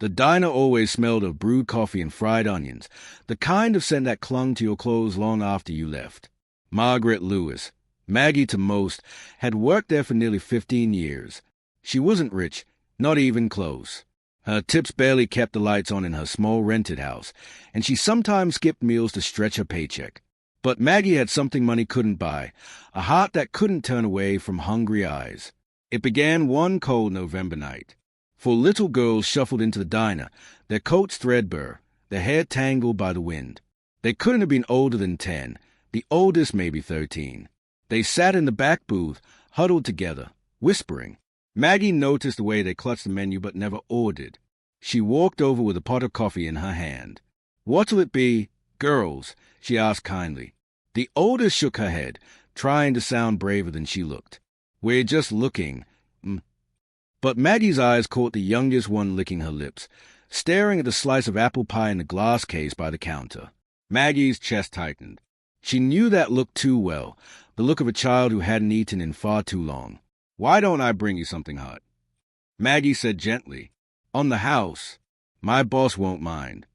The diner always smelled of brewed coffee and fried onions, the kind of scent that clung to your clothes long after you left. Margaret Lewis, Maggie to most, had worked there for nearly 15 years. She wasn't rich, not even close. Her tips barely kept the lights on in her small rented house, and she sometimes skipped meals to stretch her paycheck. But Maggie had something money couldn't buy, a heart that couldn't turn away from hungry eyes. It began one cold November night. Four little girls shuffled into the diner, their coats threadbare, their hair tangled by the wind. They couldn't have been older than 10, the oldest maybe 13. They sat in the back booth, huddled together, whispering. Maggie noticed the way they clutched the menu but never ordered. She walked over with a pot of coffee in her hand. "What'll it be, girls?" she asked kindly. The oldest shook her head, trying to sound braver than she looked. "We're just looking." But Maggie's eyes caught the youngest one licking her lips, staring at the slice of apple pie in the glass case by the counter. Maggie's chest tightened. She knew that look too well, the look of a child who hadn't eaten in far too long. "Why don't I bring you something hot?" Maggie said gently. "On the house. My boss won't mind."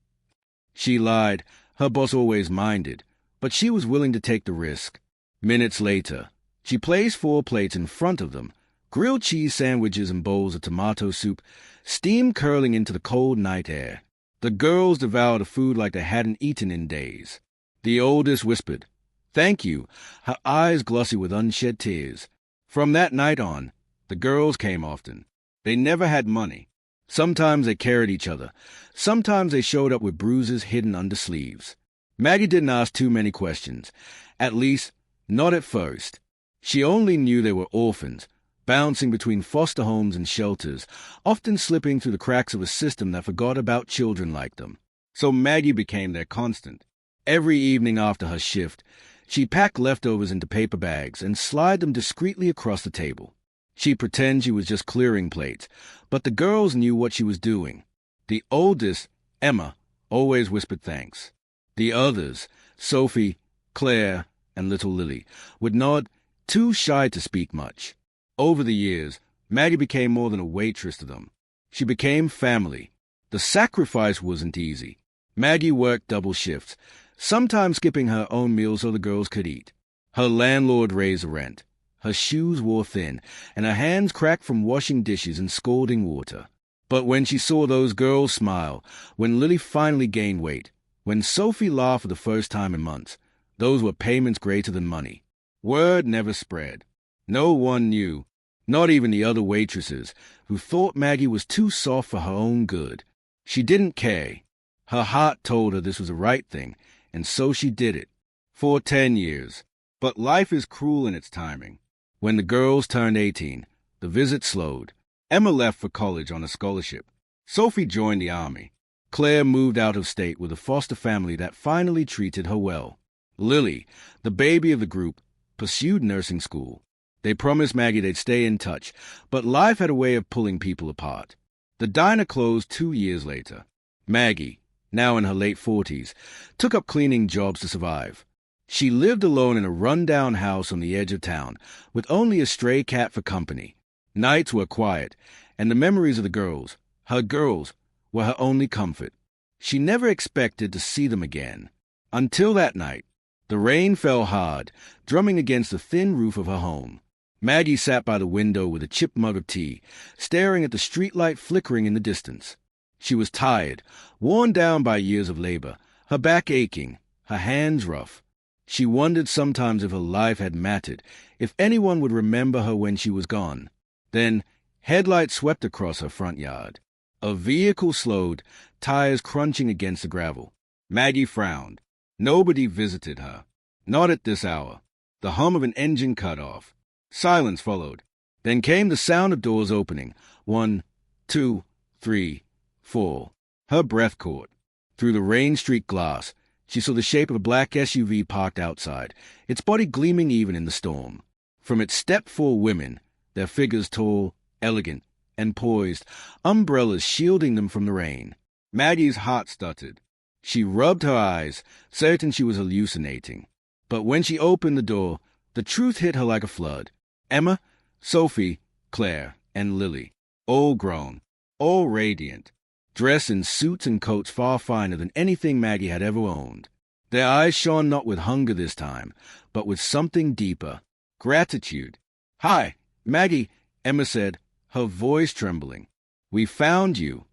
She lied. Her boss always minded, but she was willing to take the risk. Minutes later, she placed 4 plates in front of them, grilled cheese sandwiches and bowls of tomato soup, steam curling into the cold night air. The girls devoured the food like they hadn't eaten in days. The oldest whispered, "Thank you," her eyes glossy with unshed tears. From that night on, the girls came often. They never had money. Sometimes they carried each other. Sometimes they showed up with bruises hidden under sleeves. Maggie didn't ask too many questions. At least, not at first. She only knew they were orphans, bouncing between foster homes and shelters, often slipping through the cracks of a system that forgot about children like them. So Maggie became their constant. Every evening after her shift, she packed leftovers into paper bags and slid them discreetly across the table. She'd pretend she was just clearing plates, but the girls knew what she was doing. The oldest, Emma, always whispered thanks. The others, Sophie, Claire, and little Lily, would nod, too shy to speak much. Over the years, Maggie became more than a waitress to them. She became family. The sacrifice wasn't easy. Maggie worked double shifts, sometimes skipping her own meals so the girls could eat. Her landlord raised the rent. Her shoes wore thin, and her hands cracked from washing dishes in scalding water. But when she saw those girls smile, when Lily finally gained weight, when Sophie laughed for the first time in months, those were payments greater than money. Word never spread. No one knew, not even the other waitresses, who thought Maggie was too soft for her own good. She didn't care. Her heart told her this was the right thing, and so she did it. For 10 years. But life is cruel in its timing. When the girls turned 18, the visit slowed. Emma left for college on a scholarship. Sophie joined the army. Claire moved out of state with a foster family that finally treated her well. Lily, the baby of the group, pursued nursing school. They promised Maggie they'd stay in touch, but life had a way of pulling people apart. The diner closed 2 years later. Maggie, now in her late 40s, took up cleaning jobs to survive. She lived alone in a run-down house on the edge of town, with only a stray cat for company. Nights were quiet, and the memories of the girls, her girls, were her only comfort. She never expected to see them again. Until that night, the rain fell hard, drumming against the thin roof of her home. Maggie sat by the window with a chipped mug of tea, staring at the streetlight flickering in the distance. She was tired, worn down by years of labor, her back aching, her hands rough. She wondered sometimes if her life had mattered, if anyone would remember her when she was gone. Then, headlights swept across her front yard. A vehicle slowed, tires crunching against the gravel. Maggie frowned. Nobody visited her. Not at this hour. The hum of an engine cut off. Silence followed. Then came the sound of doors opening. 1, 2, 3, 4. Her breath caught. Through the rain-streaked glass, she saw the shape of a black SUV parked outside, its body gleaming even in the storm. From it stepped 4 women, their figures tall, elegant, and poised, umbrellas shielding them from the rain. Maggie's heart stuttered. She rubbed her eyes, certain she was hallucinating. But when she opened the door, the truth hit her like a flood. Emma, Sophie, Claire, and Lily, all grown, all radiant. dressed in suits and coats far finer than anything Maggie had ever owned. Their eyes shone not with hunger this time, but with something deeper, gratitude. "Hi, Maggie," Emma said, her voice trembling. "We found you."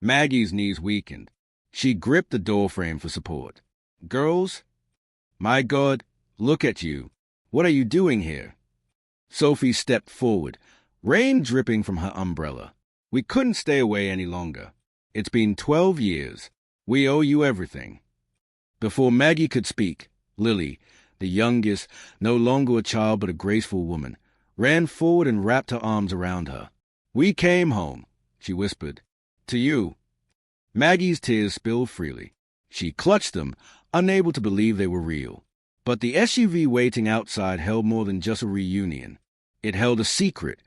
Maggie's knees weakened. She gripped the doorframe for support. "Girls? My God, look at you. What are you doing here?" Sophie stepped forward, rain dripping from her umbrella. "We couldn't stay away any longer. It's been 12 years. We owe you everything." Before Maggie could speak, Lily, the youngest, no longer a child but a graceful woman, ran forward and wrapped her arms around her. "We came home," she whispered. "To you." Maggie's tears spilled freely. She clutched them, unable to believe they were real. But the SUV waiting outside held more than just a reunion. It held a secret,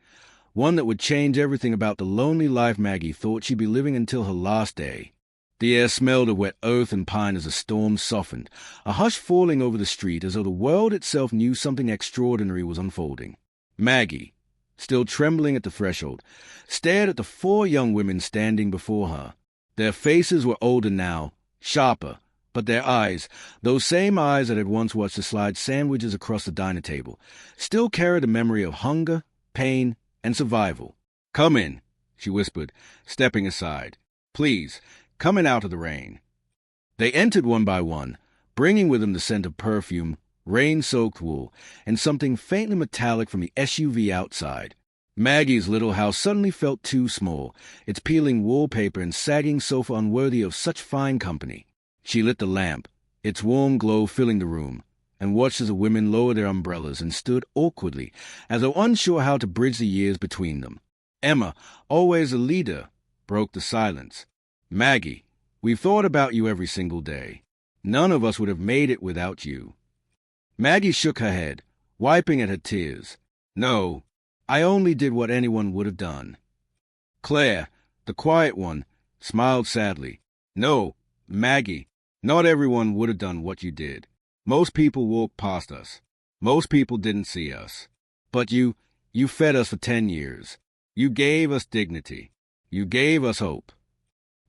one that would change everything about the lonely life Maggie thought she'd be living until her last day. The air smelled of wet earth and pine as the storm softened, a hush falling over the street as though the world itself knew something extraordinary was unfolding. Maggie, still trembling at the threshold, stared at the 4 young women standing before her. Their faces were older now, sharper, but their eyes, those same eyes that had once watched her slide sandwiches across the diner table, still carried a memory of hunger, pain, and survival. "Come in," she whispered, stepping aside. "Please, come in out of the rain." They entered one by one, bringing with them the scent of perfume, rain-soaked wool, and something faintly metallic from the SUV outside. Maggie's little house suddenly felt too small, its peeling wallpaper and sagging sofa unworthy of such fine company. She lit the lamp, its warm glow filling the room, and watched as the women lowered their umbrellas and stood awkwardly, as though unsure how to bridge the years between them. Emma, always a leader, broke the silence. "Maggie, we've thought about you every single day. None of us would have made it without you." Maggie shook her head, wiping at her tears. "No, I only did what anyone would have done." Claire, the quiet one, smiled sadly. "No, Maggie, not everyone would have done what you did. Most people walked past us. Most people didn't see us. But you fed us for 10 years. You gave us dignity. You gave us hope."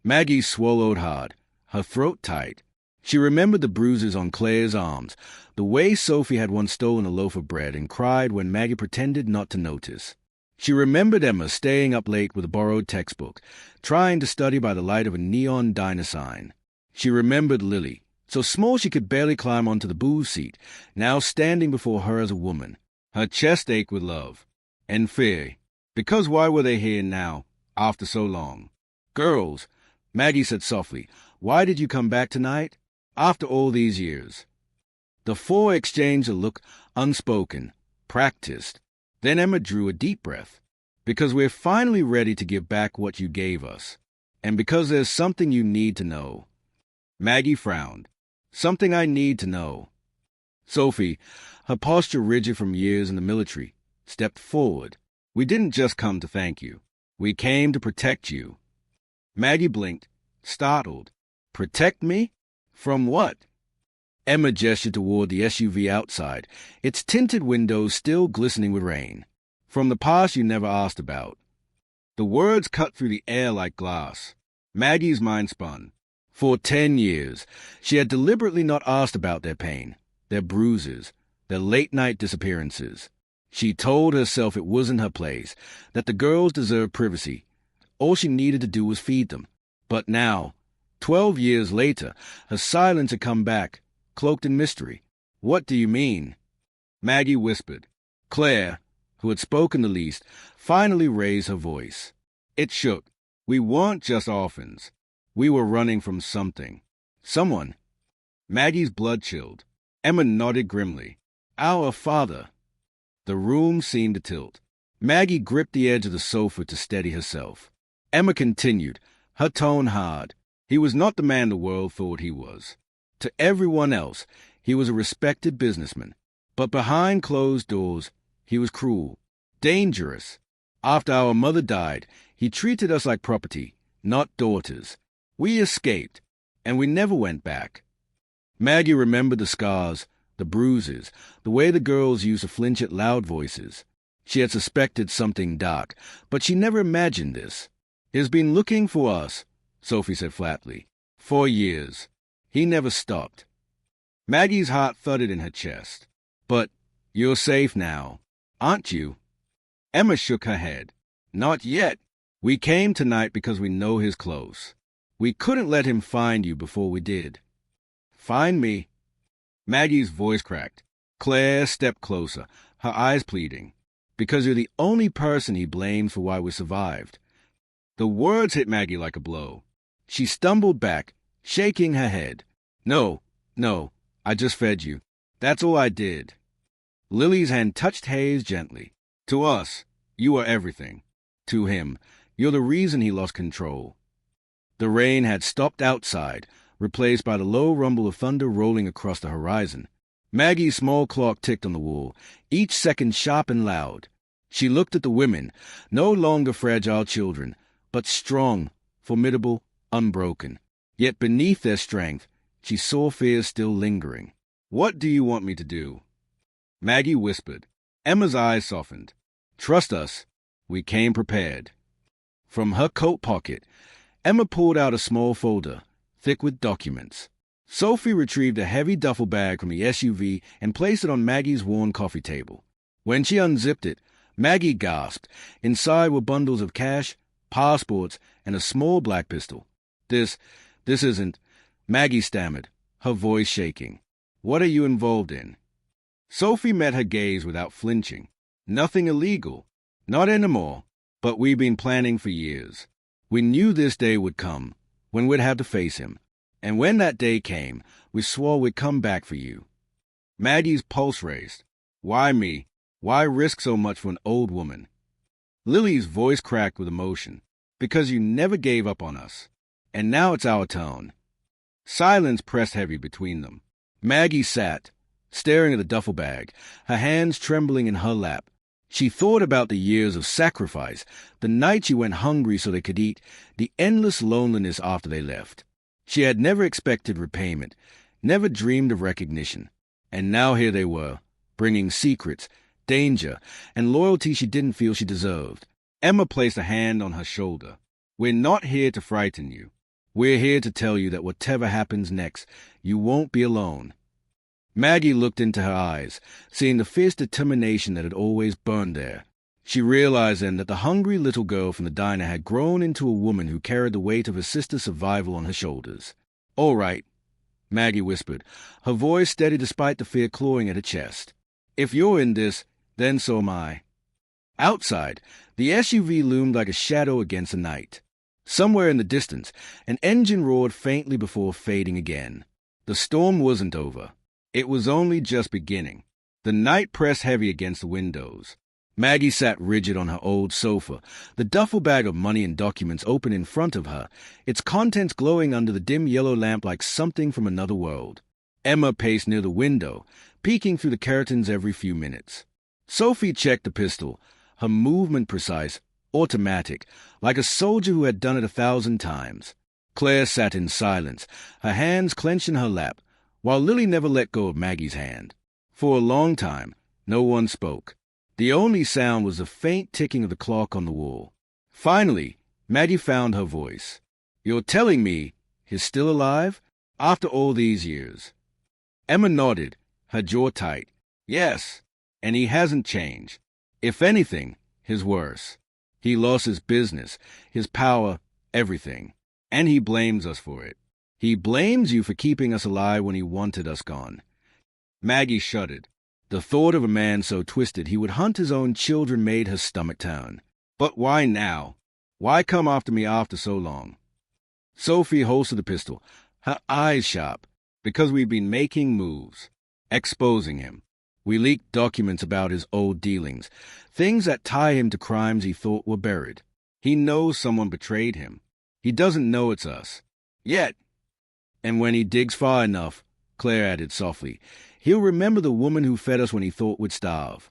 Maggie swallowed hard, her throat tight. She remembered the bruises on Claire's arms, the way Sophie had once stolen a loaf of bread and cried when Maggie pretended not to notice. She remembered Emma staying up late with a borrowed textbook, trying to study by the light of a neon diner sign. She remembered Lily, so small she could barely climb onto the booze seat, now standing before her as a woman. Her chest ached with love and fear, because why were they here now, after so long? "Girls," Maggie said softly, "why did you come back tonight? After all these years?" The 4 exchanged a look, unspoken, practiced. Then Emma drew a deep breath. "Because we're finally ready to give back what you gave us. And because there's something you need to know." Maggie frowned. "Something I need to know." Sophie, her posture rigid from years in the military, stepped forward. "We didn't just come to thank you. We came to protect you." Maggie blinked, startled. "Protect me? From what?" Emma gestured toward the SUV outside, its tinted windows still glistening with rain. "From the past you never asked about." The words cut through the air like glass. Maggie's mind spun. For 10 years, she had deliberately not asked about their pain, their bruises, their late-night disappearances. She told herself it wasn't her place, that the girls deserved privacy. All she needed to do was feed them. But now, 12 years later, her silence had come back, cloaked in mystery. "What do you mean?" Maggie whispered. Claire, who had spoken the least, finally raised her voice. It shook. "We weren't just orphans. We were running from something. Someone." Maggie's blood chilled. Emma nodded grimly. "Our father." The room seemed to tilt. Maggie gripped the edge of the sofa to steady herself. Emma continued, her tone hard. "He was not the man the world thought he was. To everyone else, he was a respected businessman. But behind closed doors, he was cruel, dangerous. After our mother died, he treated us like property, not daughters. We escaped, and we never went back." Maggie remembered the scars, the bruises, the way the girls used to flinch at loud voices. She had suspected something dark, but she never imagined this. "He's been looking for us," Sophie said flatly. 4 years. He never stopped. Maggie's heart thudded in her chest. But you're safe now, aren't you? Emma shook her head. Not yet. We came tonight because we know he's close. We couldn't let him find you before we did. Find me? Maggie's voice cracked. Claire stepped closer, her eyes pleading. Because you're the only person he blames for why we survived. The words hit Maggie like a blow. She stumbled back, shaking her head. No, I just fed you. That's all I did. Lily's hand touched Hayes gently. To us, you are everything. To him, you're the reason he lost control. The rain had stopped outside, replaced by the low rumble of thunder rolling across the horizon. Maggie's small clock ticked on the wall, each second sharp and loud. She looked at the women, no longer fragile children, but strong, formidable, unbroken. Yet beneath their strength, she saw fear still lingering. What do you want me to do? Maggie whispered. Emma's eyes softened. Trust us. We came prepared. From her coat pocket, Emma pulled out a small folder, thick with documents. Sophie retrieved a heavy duffel bag from the SUV and placed it on Maggie's worn coffee table. When she unzipped it, Maggie gasped. Inside were bundles of cash, passports, and a small black pistol. This isn't... Maggie stammered, her voice shaking. What are you involved in? Sophie met her gaze without flinching. Nothing illegal. Not anymore. But we've been planning for years. We knew this day would come, when we'd have to face him. And when that day came, we swore we'd come back for you. Maggie's pulse raced. Why me? Why risk so much for an old woman? Lily's voice cracked with emotion. Because you never gave up on us. And now it's our turn. Silence pressed heavy between them. Maggie sat, staring at the duffel bag, her hands trembling in her lap. She thought about the years of sacrifice, the night she went hungry so they could eat, the endless loneliness after they left. She had never expected repayment, never dreamed of recognition. And now here they were, bringing secrets, danger, and loyalty she didn't feel she deserved. Emma placed a hand on her shoulder. We're not here to frighten you. We're here to tell you that whatever happens next, you won't be alone. Maggie looked into her eyes, seeing the fierce determination that had always burned there. She realized then that the hungry little girl from the diner had grown into a woman who carried the weight of her sister's survival on her shoulders. All right, Maggie whispered, her voice steady despite the fear clawing at her chest. If you're in this, then so am I. Outside, the SUV loomed like a shadow against the night. Somewhere in the distance, an engine roared faintly before fading again. The storm wasn't over. It was only just beginning. The night pressed heavy against the windows. Maggie sat rigid on her old sofa, the duffel bag of money and documents open in front of her, its contents glowing under the dim yellow lamp like something from another world. Emma paced near the window, peeking through the curtains every few minutes. Sophie checked the pistol, her movement precise, automatic, like a soldier who had done it 1,000 times. Claire sat in silence, her hands clenched in her lap, while Lily never let go of Maggie's hand. For a long time, no one spoke. The only sound was the faint ticking of the clock on the wall. Finally, Maggie found her voice. You're telling me he's still alive? After all these years? Emma nodded, her jaw tight. Yes, and he hasn't changed. If anything, he's worse. He lost his business, his power, everything. And he blames us for it. He blames you for keeping us alive when he wanted us gone. Maggie shuddered. The thought of a man so twisted he would hunt his own children made her stomach turn. But why now? Why come after me after so long? Sophie holstered the pistol, her eyes sharp. Because we've been making moves, exposing him. We leaked documents about his old dealings, things that tie him to crimes he thought were buried. He knows someone betrayed him. He doesn't know it's us. Yet. And when he digs far enough, Claire added softly, he'll remember the woman who fed us when he thought we'd starve.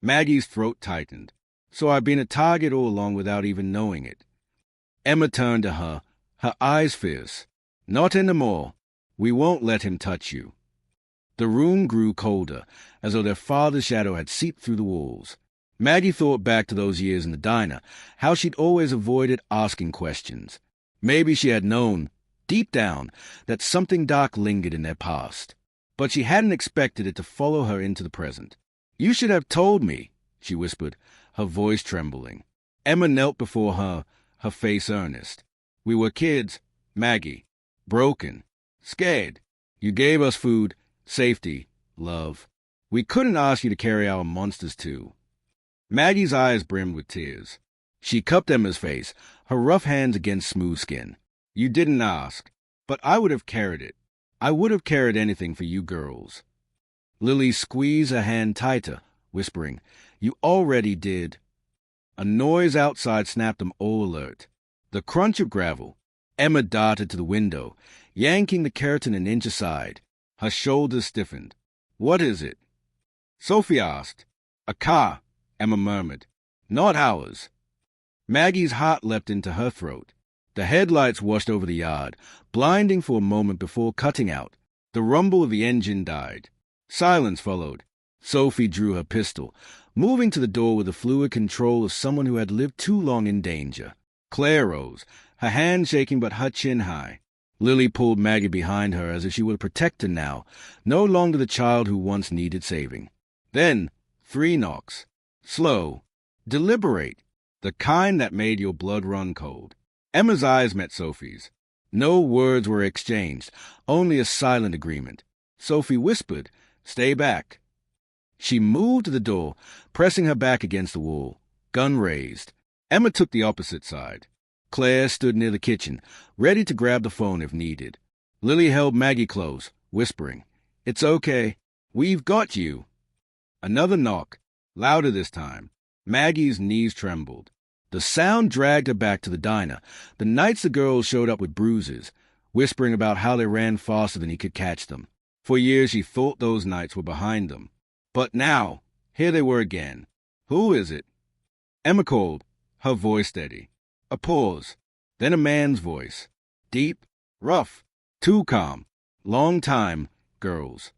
Maggie's throat tightened. So I've been a target all along without even knowing it. Emma turned to her, her eyes fierce. Not anymore. We won't let him touch you. The room grew colder, as though their father's shadow had seeped through the walls. Maggie thought back to those years in the diner, how she'd always avoided asking questions. Maybe she had known, deep down, that something dark lingered in their past. But she hadn't expected it to follow her into the present. "You should have told me," she whispered, her voice trembling. Emma knelt before her, her face earnest. "We were kids, Maggie. Broken. Scared. You gave us food, safety, love. We couldn't ask you to carry our monsters too." Maggie's eyes brimmed with tears. She cupped Emma's face, her rough hands against smooth skin. "You didn't ask, but I would have carried it. I would have carried anything for you girls." Lily squeezed her hand tighter, whispering, "You already did." A noise outside snapped them all alert. The crunch of gravel. Emma darted to the window, yanking the curtain an inch aside. Her shoulders stiffened. "What is it?" Sophie asked. "A car," Emma murmured. "Not ours." Maggie's heart leapt into her throat. The headlights washed over the yard, blinding for a moment before cutting out. The rumble of the engine died. Silence followed. Sophie drew her pistol, moving to the door with the fluid control of someone who had lived too long in danger. Claire rose, her hand shaking but her chin high. Lily pulled Maggie behind her as if she were protected now, no longer the child who once needed saving. Then 3 knocks. Slow. Deliberate. The kind that made your blood run cold. Emma's eyes met Sophie's. No words were exchanged, only a silent agreement. Sophie whispered, "Stay back." She moved to the door, pressing her back against the wall, gun raised. Emma took the opposite side. Claire stood near the kitchen, ready to grab the phone if needed. Lily held Maggie close, whispering, "It's okay. We've got you." Another knock, louder this time. Maggie's knees trembled. The sound dragged her back to the diner. The nights the girls showed up with bruises, whispering about how they ran faster than he could catch them. For years she thought those nights were behind them. But now, here they were again. "Who is it?" Emma called, her voice steady. A pause, then a man's voice. Deep, rough, too calm. "Long time, girls."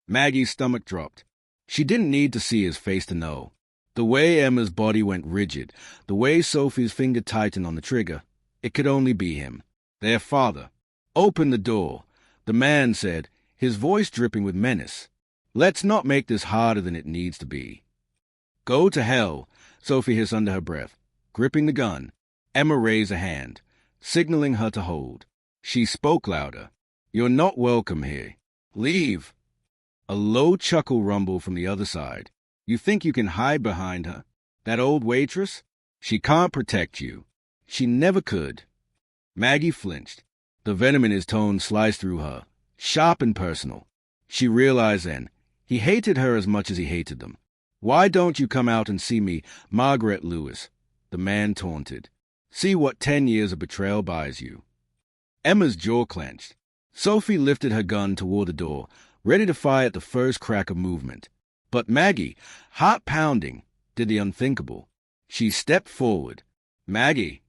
Maggie's stomach dropped. She didn't need to see his face to know. The way Emma's body went rigid, the way Sophie's finger tightened on the trigger, it could only be him. Their father. "Open the door," the man said, his voice dripping with menace. "Let's not make this harder than it needs to be." "Go to hell," Sophie hissed under her breath. Gripping the gun, Emma raised a hand, signaling her to hold. She spoke louder. "You're not welcome here. Leave." A low chuckle rumbled from the other side. "You think you can hide behind her? That old waitress? She can't protect you. She never could." Maggie flinched. The venom in his tone sliced through her, sharp and personal. She realized then, he hated her as much as he hated them. "Why don't you come out and see me, Margaret Lewis?" the man taunted. "See what 10 years of betrayal buys you." Emma's jaw clenched. Sophie lifted her gun toward the door, ready to fire at the first crack of movement. But Maggie, heart pounding, did the unthinkable. She stepped forward. "Maggie!"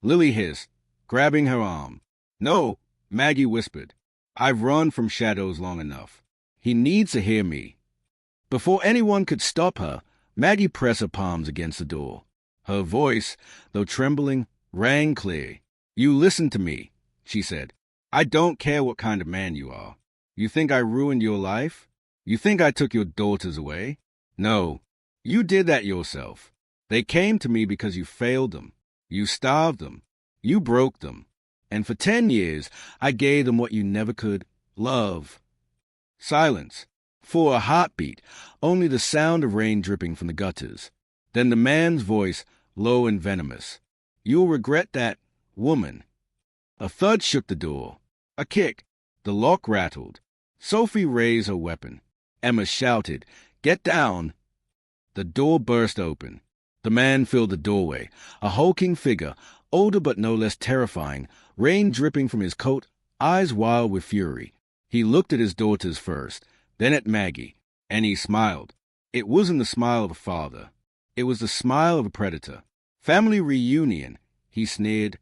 Lily hissed, grabbing her arm. "No," Maggie whispered. "I've run from shadows long enough. He needs to hear me." Before anyone could stop her, Maggie pressed her palms against the door. Her voice, though trembling, rang clear. "You listen to me," she said. "I don't care what kind of man you are. You think I ruined your life? You think I took your daughters away? No, you did that yourself. They came to me because you failed them. You starved them. You broke them. And for 10 years, I gave them what you never could, love." Silence. For a heartbeat, only the sound of rain dripping from the gutters. Then the man's voice, low and venomous. "You'll regret that, woman." A thud shook the door. A kick. The lock rattled. Sophie raised her weapon. Emma shouted, "Get down!" The door burst open. The man filled the doorway, a hulking figure, older but no less terrifying, rain dripping from his coat, eyes wild with fury. He looked at his daughters first, then at Maggie, and he smiled. It wasn't the smile of a father. It was the smile of a predator. "Family reunion," he sneered.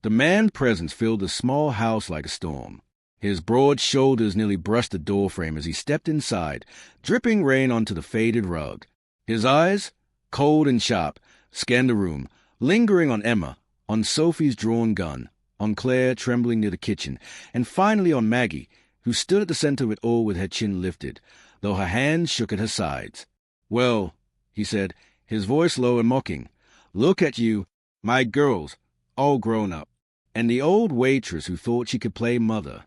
The man's presence filled the small house like a storm. His broad shoulders nearly brushed the doorframe as he stepped inside, dripping rain onto the faded rug. His eyes, cold and sharp, scanned the room, lingering on Emma, on Sophie's drawn gun, on Claire, trembling near the kitchen, and finally on Maggie, who stood at the center of it all with her chin lifted, though her hands shook at her sides. "Well," he said, his voice low and mocking, "look at you, my girls, all grown up, and the old waitress who thought she could play mother."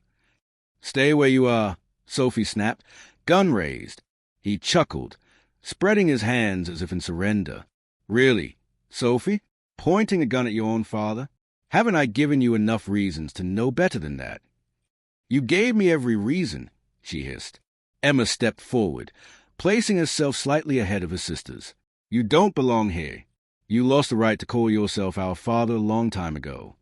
"Stay where you are," Sophie snapped, gun raised. He chuckled, spreading his hands as if in surrender. "Really, Sophie, pointing a gun at your own father? Haven't I given you enough reasons to know better than that?" "You gave me every reason," she hissed. Emma stepped forward, placing herself slightly ahead of her sisters. "You don't belong here. You lost the right to call yourself our father a long time ago."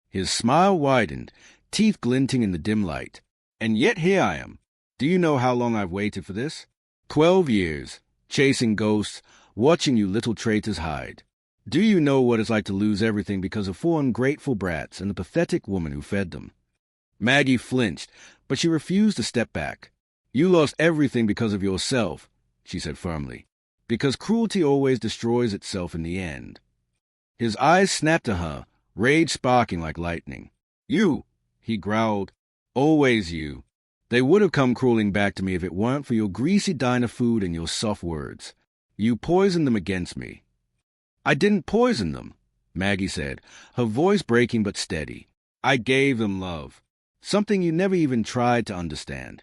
His smile widened, teeth glinting in the dim light. "And yet here I am. Do you know how long I've waited for this? 12 years, chasing ghosts, watching you little traitors hide. Do you know what it's like to lose everything because of 4 ungrateful brats and the pathetic woman who fed them?" Maggie flinched, but she refused to step back. "You lost everything because of yourself," she said firmly, "because cruelty always destroys itself in the end." His eyes snapped to her, rage sparking like lightning. "You," he growled, "always you. They would have come crawling back to me if it weren't for your greasy diner food and your soft words. You poisoned them against me." "I didn't poison them," Maggie said, her voice breaking but steady. "I gave them love, something you never even tried to understand."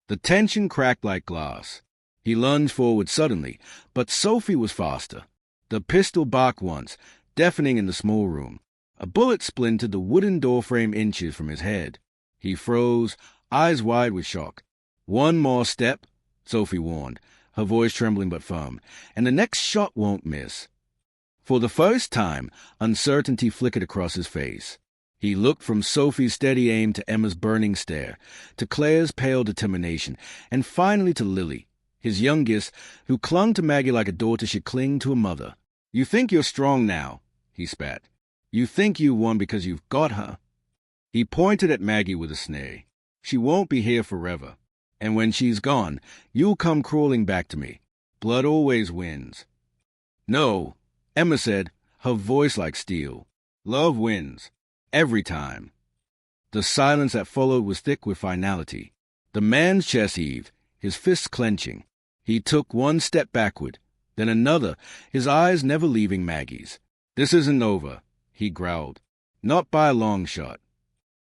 The tension cracked like glass. He lunged forward suddenly, but Sophie was faster. The pistol barked once, deafening in the small room. A bullet splintered the wooden doorframe inches from his head. He froze, eyes wide with shock. "One more step," Sophie warned, her voice trembling but firm, "and the next shot won't miss." For the first time, uncertainty flickered across his face. He looked from Sophie's steady aim to Emma's burning stare, to Claire's pale determination, and finally to Lily, his youngest, who clung to Maggie like a daughter should cling to a mother. "You think you're strong now," he spat. "You think you won because you've got her." He pointed at Maggie with a sneer. "She won't be here forever. And when she's gone, you'll come crawling back to me. Blood always wins." "No," Emma said, her voice like steel. "Love wins. Every time." The silence that followed was thick with finality. The man's chest heaved, his fists clenching. He took one step backward, then another, his eyes never leaving Maggie's. "This isn't over," he growled. "Not by a long shot."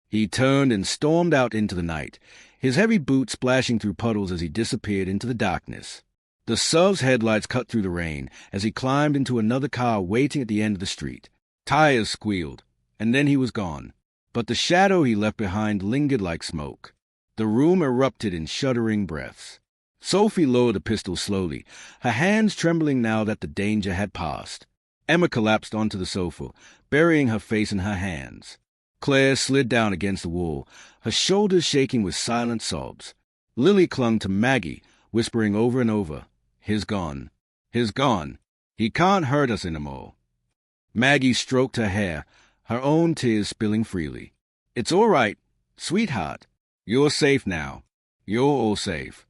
He turned and stormed out into the night, his heavy boots splashing through puddles as he disappeared into the darkness. The sub's headlights cut through the rain as he climbed into another car waiting at the end of the street. Tires squealed, and then he was gone. But the shadow he left behind lingered like smoke. The room erupted in shuddering breaths. Sophie lowered the pistol slowly, her hands trembling now that the danger had passed. Emma collapsed onto the sofa, burying her face in her hands. Claire slid down against the wall, her shoulders shaking with silent sobs. Lily clung to Maggie, whispering over and over, "He's gone. He's gone. He can't hurt us anymore." Maggie stroked her hair, her own tears spilling freely. "It's all right, sweetheart. You're safe now. You're all safe."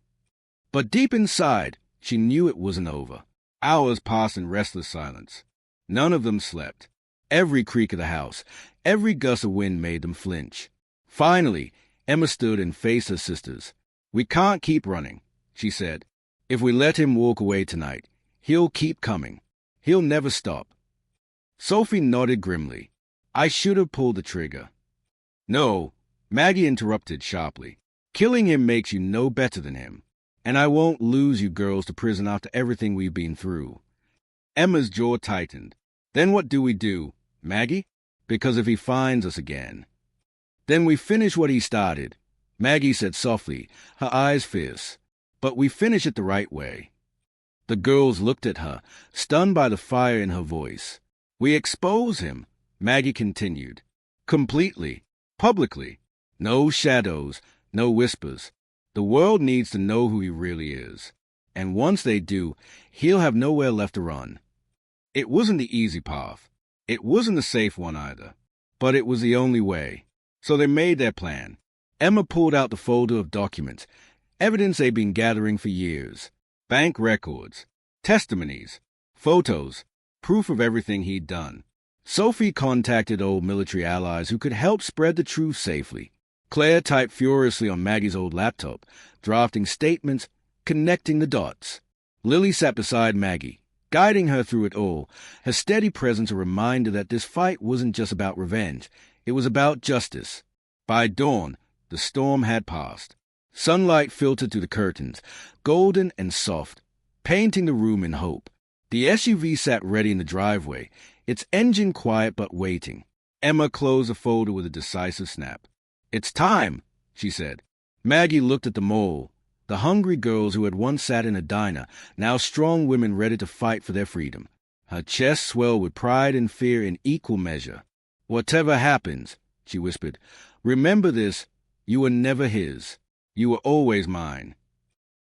But deep inside, she knew it wasn't over. Hours passed in restless silence. None of them slept. Every creak of the house, every gust of wind made them flinch. Finally, Emma stood and faced her sisters. "We can't keep running," she said. "If we let him walk away tonight, he'll keep coming. He'll never stop." Sophie nodded grimly. "I should have pulled the trigger." "No," Maggie interrupted sharply. "Killing him makes you no better than him. And I won't lose you girls to prison after everything we've been through." Emma's jaw tightened. "Then what do we do, Maggie? Because if he finds us again..." "Then we finish what he started," Maggie said softly, her eyes fierce. "But we finish it the right way." The girls looked at her, stunned by the fire in her voice. "We expose him," Maggie continued. "Completely. Publicly. No shadows, no whispers. The world needs to know who he really is. And once they do, he'll have nowhere left to run." It wasn't the easy path. It wasn't the safe one either. But it was the only way. So they made their plan. Emma pulled out the folder of documents, evidence they'd been gathering for years. Bank records, testimonies, photos, proof of everything he'd done. Sophie contacted old military allies who could help spread the truth safely. Claire typed furiously on Maggie's old laptop, drafting statements, connecting the dots. Lily sat beside Maggie, guiding her through it all, her steady presence a reminder that this fight wasn't just about revenge, it was about justice. By dawn, the storm had passed. Sunlight filtered through the curtains, golden and soft, painting the room in hope. The SUV sat ready in the driveway, its engine quiet but waiting. Emma closed the folder with a decisive snap. "It's time," she said. Maggie looked at the mole, the hungry girls who had once sat in a diner, now strong women ready to fight for their freedom. Her chest swelled with pride and fear in equal measure. "Whatever happens," she whispered, "remember this, you were never his. You were always mine."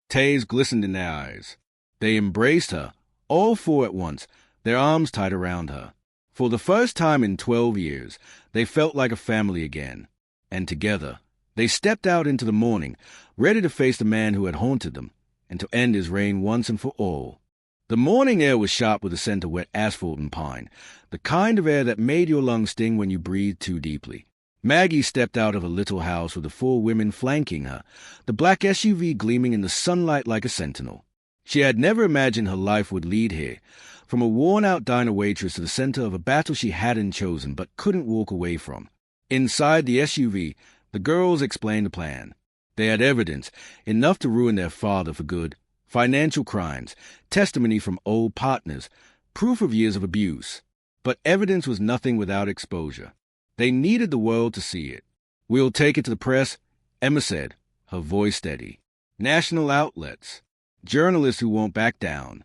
Tears glistened in their eyes. They embraced her, all four at once, their arms tight around her. For the first time in 12 years, they felt like a family again. And together, they stepped out into the morning, ready to face the man who had haunted them, and to end his reign once and for all. The morning air was sharp with the scent of wet asphalt and pine, the kind of air that made your lungs sting when you breathed too deeply. Maggie stepped out of a little house with the four women flanking her, the black SUV gleaming in the sunlight like a sentinel. She had never imagined her life would lead here, from a worn-out diner waitress to the center of a battle she hadn't chosen but couldn't walk away from. Inside the SUV, the girls explained the plan. They had evidence, enough to ruin their father for good, financial crimes, testimony from old partners, proof of years of abuse. But evidence was nothing without exposure. They needed the world to see it. "We'll take it to the press," Emma said, her voice steady. "National outlets, journalists who won't back down.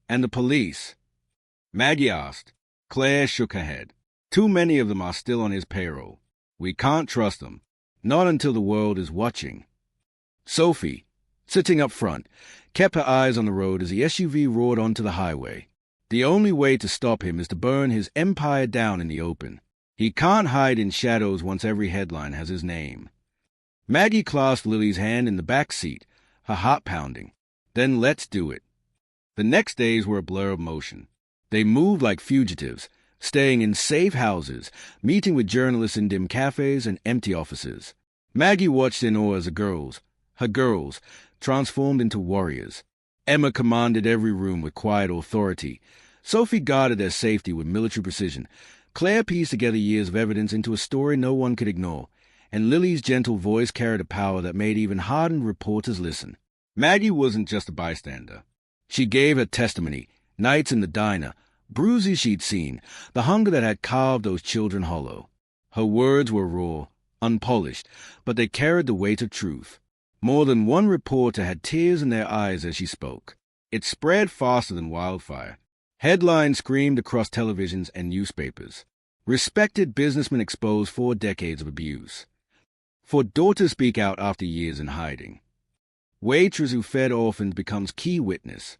And the police?" Maggie asked. Claire shook her head. "Too many of them are still on his payroll. We can't trust them. Not until the world is watching." Sophie, sitting up front, kept her eyes on the road as the SUV roared onto the highway. The only way to stop him is to burn his empire down in the open. He can't hide in shadows once every headline has his name. Maggie clasped Lily's hand in the back seat, her heart pounding. Then let's do it. The next days were a blur of motion. They moved like fugitives, staying in safe houses, meeting with journalists in dim cafes and empty offices. Maggie watched in awe as her girls, transformed into warriors. Emma commanded every room with quiet authority. Sophie guarded their safety with military precision. Claire pieced together years of evidence into a story no one could ignore, and Lily's gentle voice carried a power that made even hardened reporters listen. Maggie wasn't just a bystander. She gave her testimony, nights in the diner, bruises she'd seen, the hunger that had carved those children hollow. Her words were raw, unpolished, but they carried the weight of truth. More than one reporter had tears in their eyes as she spoke. It spread faster than wildfire. Headlines screamed across televisions and newspapers. Respected businessmen exposed 4 decades of abuse. For daughters speak out after years in hiding. Waitress who fed orphans becomes key witness.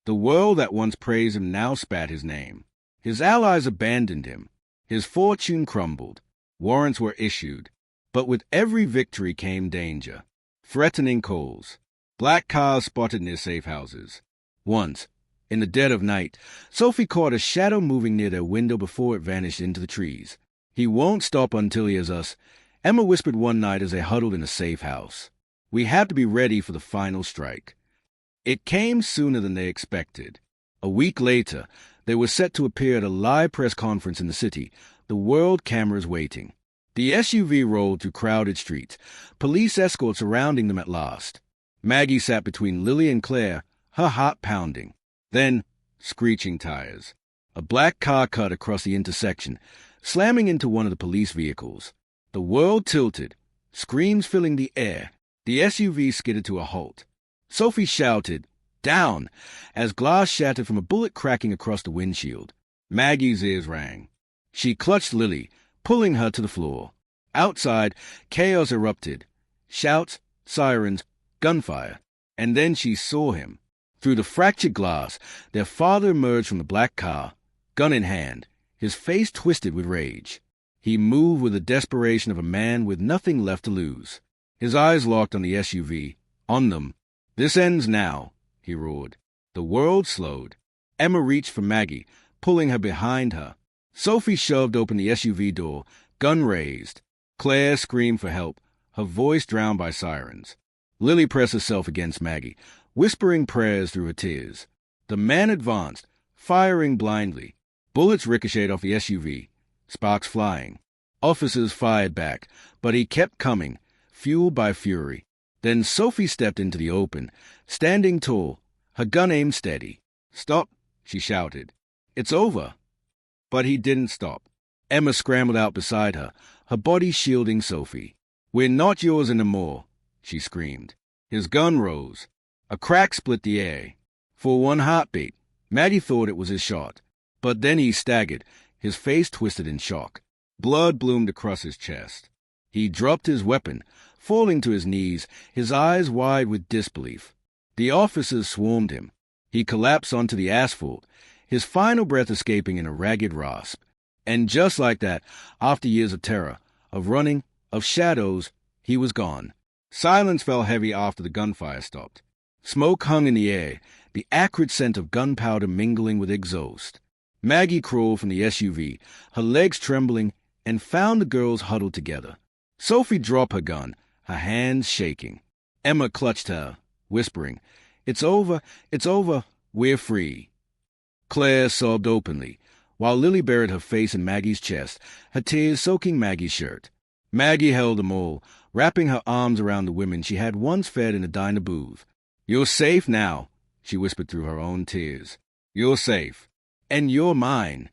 The world that once praised him now spat his name. His allies abandoned him. His fortune crumbled. Warrants were issued. But with every victory came danger. Threatening calls. Black cars spotted near safe houses. Once, in the dead of night, Sophie caught a shadow moving near their window before it vanished into the trees. "He won't stop until he has us," Emma whispered one night as they huddled in a safe house. "We have to be ready for the final strike." It came sooner than they expected. A week later, they were set to appear at a live press conference in the city, the world cameras waiting. The SUV rolled through crowded streets, police escorts surrounding them at last. Maggie sat between Lily and Claire, her heart pounding. Then, screeching tires. A black car cut across the intersection, slamming into one of the police vehicles. The world tilted, screams filling the air. The SUV skidded to a halt. Sophie shouted, "Down!" as glass shattered from a bullet cracking across the windshield. Maggie's ears rang. She clutched Lily, pulling her to the floor. Outside, chaos erupted. Shouts, sirens, gunfire. And then she saw him. Through the fractured glass, their father emerged from the black car, gun in hand, his face twisted with rage. He moved with the desperation of a man with nothing left to lose. His eyes locked on the SUV, on them. "This ends now," he roared. The world slowed. Emma reached for Maggie, pulling her behind her. Sophie shoved open the SUV door, gun raised. Claire screamed for help, her voice drowned by sirens. Lily pressed herself against Maggie, whispering prayers through her tears. The man advanced, firing blindly. Bullets ricocheted off the SUV, sparks flying. Officers fired back, but he kept coming, fueled by fury. Then Sophie stepped into the open, standing tall, her gun aimed steady. "Stop," she shouted. "It's over." But he didn't stop. Emma scrambled out beside her, her body shielding Sophie. "We're not yours anymore," she screamed. His gun rose. A crack split the air. For one heartbeat, Maggie thought it was his shot. But then he staggered, his face twisted in shock. Blood bloomed across his chest. He dropped his weapon, falling to his knees, his eyes wide with disbelief. The officers swarmed him. He collapsed onto the asphalt, his final breath escaping in a ragged rasp. And just like that, after years of terror, of running, of shadows, he was gone. Silence fell heavy after the gunfire stopped. Smoke hung in the air, the acrid scent of gunpowder mingling with exhaust. Maggie crawled from the SUV, her legs trembling, and found the girls huddled together. Sophie dropped her gun, her hands shaking. Emma clutched her, whispering, it's over, we're free." Claire sobbed openly, while Lily buried her face in Maggie's chest, her tears soaking Maggie's shirt. Maggie held them all, wrapping her arms around the women she had once fed in a diner booth. "You're safe now," she whispered through her own tears. "You're safe. And you're mine."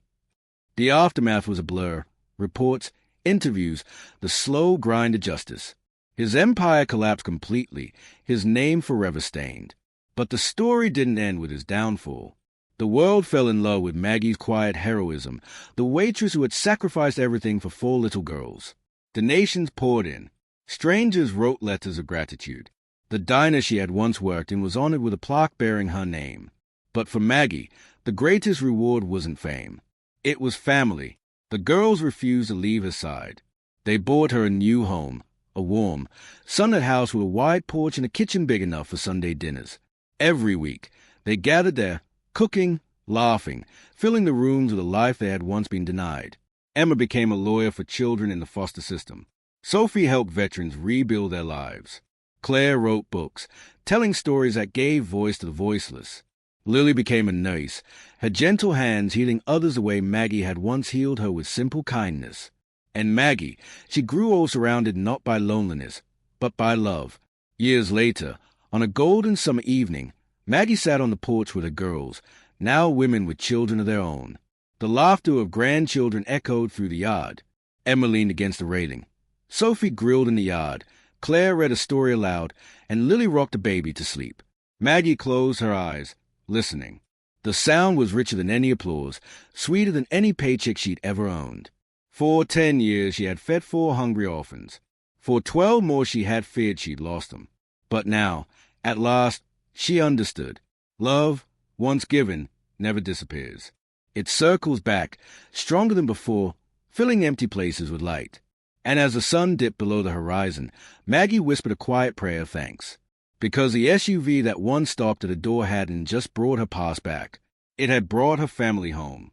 The aftermath was a blur. Reports, interviews, the slow grind of justice. His empire collapsed completely, his name forever stained. But the story didn't end with his downfall. The world fell in love with Maggie's quiet heroism, the waitress who had sacrificed everything for 4 little girls. Donations poured in. Strangers wrote letters of gratitude. The diner she had once worked in was honored with a plaque bearing her name. But for Maggie, the greatest reward wasn't fame. It was family. The girls refused to leave her side. They bought her a new home, a warm, sunlit house with a wide porch and a kitchen big enough for Sunday dinners. Every week, they gathered there, cooking, laughing, filling the rooms with a life they had once been denied. Emma became a lawyer for children in the foster system. Sophie helped veterans rebuild their lives. Claire wrote books, telling stories that gave voice to the voiceless. Lily became a nurse, her gentle hands healing others the way Maggie had once healed her with simple kindness. And Maggie, she grew old surrounded not by loneliness, but by love. Years later, on a golden summer evening, Maggie sat on the porch with her girls, now women with children of their own. The laughter of grandchildren echoed through the yard. Emma leaned against the railing. Sophie grilled in the yard. Claire read a story aloud, and Lily rocked a baby to sleep. Maggie closed her eyes, listening. The sound was richer than any applause, sweeter than any paycheck she'd ever owned. For 10 years she had fed 4 hungry orphans. For 12 more she had feared she'd lost them. But now, at last, she understood. Love, once given, never disappears. It circles back, stronger than before, filling empty places with light. And as the sun dipped below the horizon, Maggie whispered a quiet prayer of thanks. Because the SUV that once stopped at a door hadn't just brought her past back. It had brought her family home.